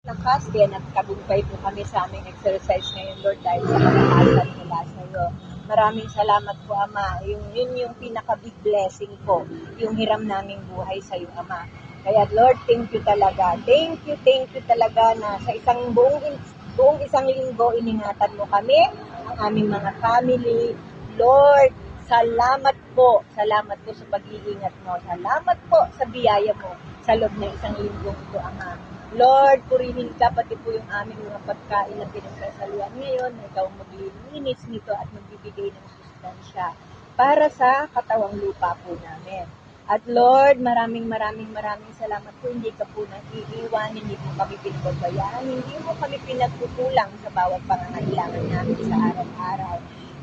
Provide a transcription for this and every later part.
lakas din at tagumpay po kami sa aming exercise ngayon, Lord, dahil sa kalakasan mula sa iyo. Maraming salamat po, Ama. Yun yung pinaka-big blessing po, yung hiram naming buhay sa iyo, Ama. Kaya, Lord, thank you talaga. Thank you talaga na sa buong isang linggo, iningatan mo kami, ang aming mga family. Lord, salamat po. Salamat po sa pag-iingat mo. Salamat po sa biyaya mo sa loob ng isang linggong ito, Ama. Lord, purihin ka pati po yung aming mga pagkain na pinagsasaluan ngayon na ikaw maglilinis nito at magbibigay ng sustansya para sa katawang lupa po namin. At Lord, maraming salamat po. Hindi ka po nang iiwan, hindi mo kami pinababayaan, hindi mo kami pinagkukulang sa bawat pangangailangan namin sa araw-araw.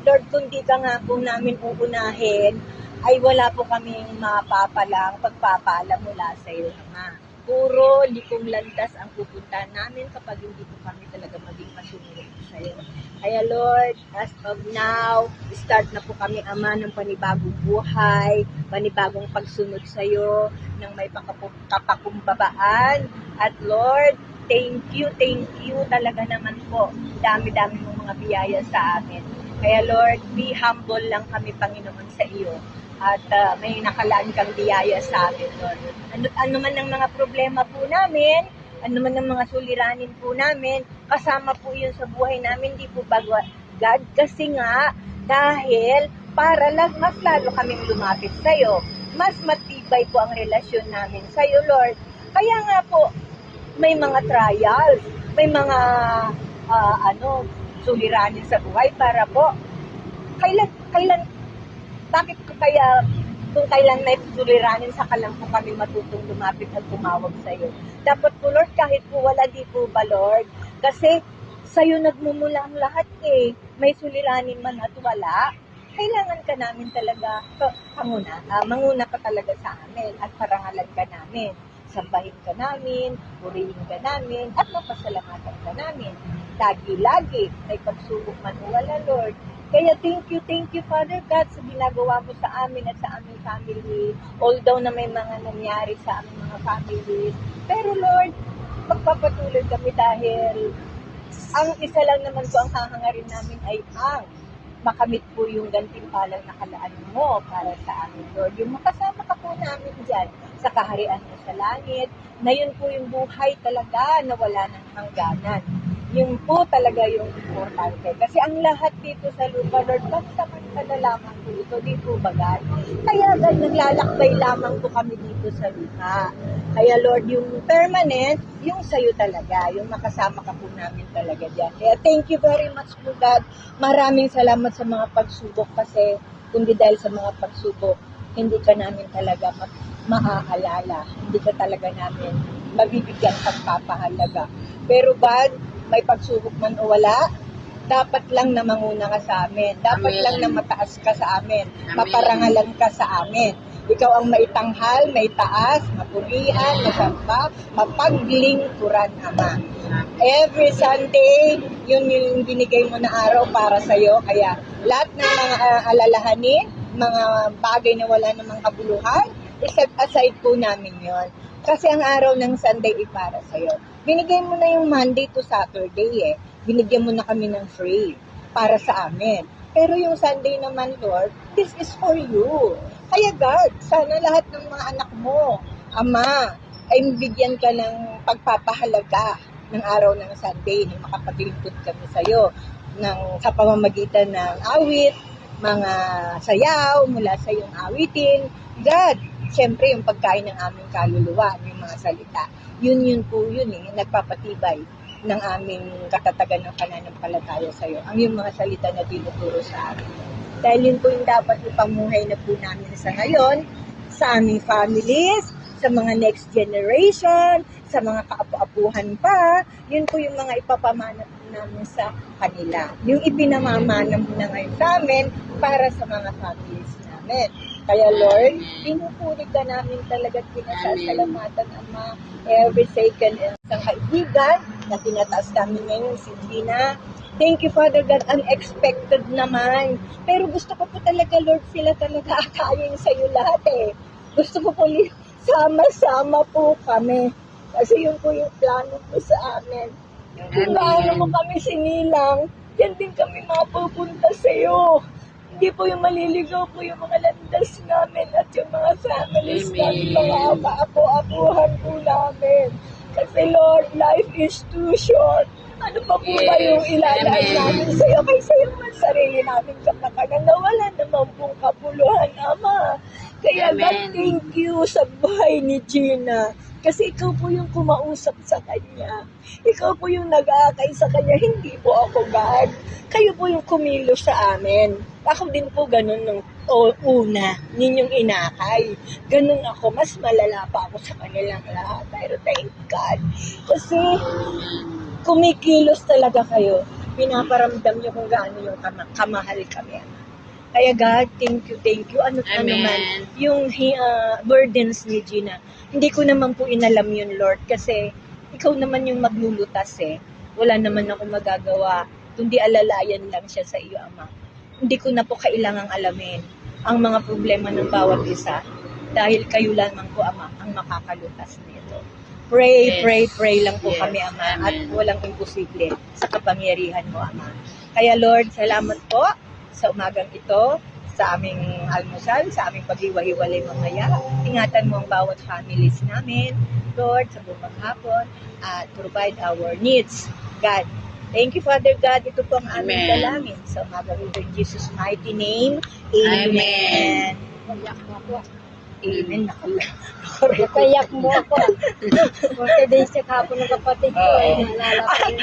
Lord, kung di ka nga po namin uunahin, ay wala po kaming mapapalang pagpapala mula sa iyo, Ama. Puro likong landas ang pupuntahan namin kapag hindi po kami talaga maging masunod sa iyo. Kaya Lord, as of now, start na po kami, Ama, ng panibagong buhay, panibagong pagsunod sa iyo, ng may kapakumbabaan. At Lord, thank you talaga naman po. Dami-dami mong mga biyaya sa amin. Kaya Lord, be humble lang kami, Panginoon, sa iyo. At may nakalaan kang biyaya sa amin, Lord. Ano man ang mga problema po namin, ano man ang mga suliranin po namin, kasama po yun sa buhay namin, di po ba, God? Kasi nga, dahil para lang mas lalo kaming lumapit sa iyo, mas matibay po ang relasyon namin sa iyo, Lord. Kaya nga po, may mga trials, may mga suliranin sa buhay para po, bakit kaya kung kailan may suliranin sa kalang po kami matutong lumapit at tumawag sa iyo. Dapat po, Lord, kahit po wala, di po ba, Lord? Kasi sa iyo nagmumula ang lahat eh. May suliranin man at wala, kailangan ka namin talaga manguna ka talaga sa amin at parangalan ka namin. Sambahin ka namin, purihin ka namin, at mapasalamatan ka namin. Lagi-lagi, may pagsubok man o wala, Lord. Kaya thank you, Father God, sa ginagawa mo sa amin at sa aming family. Although na may mga nangyari sa aming mga families. Pero Lord, magpapatuloy kami dahil ang isa lang naman po ang hahangarin namin ay ang makamit po yung gantimpalang nakalaan mo para sa amin, Lord. Yung makasama ka po namin dyan sa kaharian mo sa langit, na yun po yung buhay talaga na wala ng hangganan. Yun po talaga yung importante. Kasi ang lahat dito sa lupa, Lord, basta lamang po ito, di po bagay. Kaya naglalakbay lamang po kami dito sa lupa. Kaya Lord, yung permanent, yung sa'yo talaga, yung makasama ka po namin talaga dyan. Kaya thank you very much po, God. Maraming salamat sa mga pagsubok kasi kundi dahil sa mga pagsubok, hindi ka namin talaga maaalala. Hindi ka talaga namin mabibigyan pagpapahalaga. Pero God, may pagsubok man o wala, dapat lang na manguna ka sa amin. Dapat lang na mataas ka sa amin. Maparangalan ka sa amin. Ikaw ang maitanghal, maitaas, mapurihan, masamba, mapaglingkuran, Ama. Every Sunday, yun yung binigay mo na araw para sa'yo. Kaya lahat ng mga alalahanin, mga bagay na wala namang kabuluhan, i-set aside po namin yon. Kasi ang araw ng Sunday ay para sa'yo. Binigay mo na yung Monday to Saturday eh. Binigyan mo na kami ng free para sa amin. Pero yung Sunday naman, Lord, this is for you. Kaya God, sana lahat ng mga anak mo, Ama, ay bigyan ka ng pagpapahalaga ng araw ng Sunday na makapaglingkod kami sa'yo sa pamamagitan ng awit, mga sayaw mula sa iyong awitin. God, siyempre yung pagkain ng aming kaluluwa, yung mga salita. Yun nagpapatibay ng aming katatagan ng pananampalataya sa iyo. Ang yung mga salita na tinuturo sa amin. Dahil yun po yung dapat ipamuhay na po namin sa ngayon, sa aming families, sa mga next generation, sa mga kaapu-apuhan pa, yun po yung mga ipapamana po namin sa kanila. Yung ipinamamana mo na ngayon sa amin para sa mga families namin. Kaya Lord, pinupuri ka namin talaga at pinasasalamatan, Ama, every second and isang kaibigan na tinataas namin ngayon, si Gina. Thank you, Father God, unexpected naman. Pero gusto ko po talaga, Lord, sila talaga akayin sa iyo lahat eh. Gusto ko po sama-sama po kami. Kasi yun po yung plano mo sa amin. Kung gaano mo kami sinilang, yan din kami mapupunta sa'yo. Hindi po yung maliligaw po yung mga landas namin at yung mga families namin, mga apo-apuhan po namin. Kasi Lord, life is too short. Ano pa po ba yung ilalaan namin sa'yo? Kaysa yung sarili namin kapakanan na wala naman pong kapuluhan, Ama. Kaya God, thank you sa buhay ni Gina. Kasi ikaw po yung kumausap sa kanya. Ikaw po yung nag-aakay sa kanya, hindi po ako, God. Kayo po yung kumilos sa amin. Ako din po ganun nung una, ninyong inakay. Ganun ako, mas malala pa ako sa kanilang lahat. Pero thank God. Kasi kumikilos talaga kayo. Pinaparamdam niyo kung gaano yung kamahal kami. Kaya God, thank you. Ano man, yung burdens ni Gina. Hindi ko naman po inalam yun, Lord, kasi ikaw naman yung maglulutas eh. Wala naman ako magagawa, kundi alalayan lang siya sa iyo, Ama. Hindi ko na po kailangang alamin ang mga problema ng bawat isa dahil kayo lamang po, Ama, ang makakalutas nito. Pray lang po kami, Ama, at walang imposible sa kapangyarihan mo, Ama. Kaya Lord, salamat po sa umagang ito, sa aming almusal, sa aming paghiwa-hiwalay mamaya. Ingatan mo ang bawat families namin, Lord, sa buong hapon, at provide our needs. God, thank you, Father God. Ito po ang aming dalangin sa umagang ito. In Jesus' mighty name, Amen. Kayak mo ako. Amen. Kayak mo ako. Kasi din sa kapon ng kapatid ko, naalala ko yun.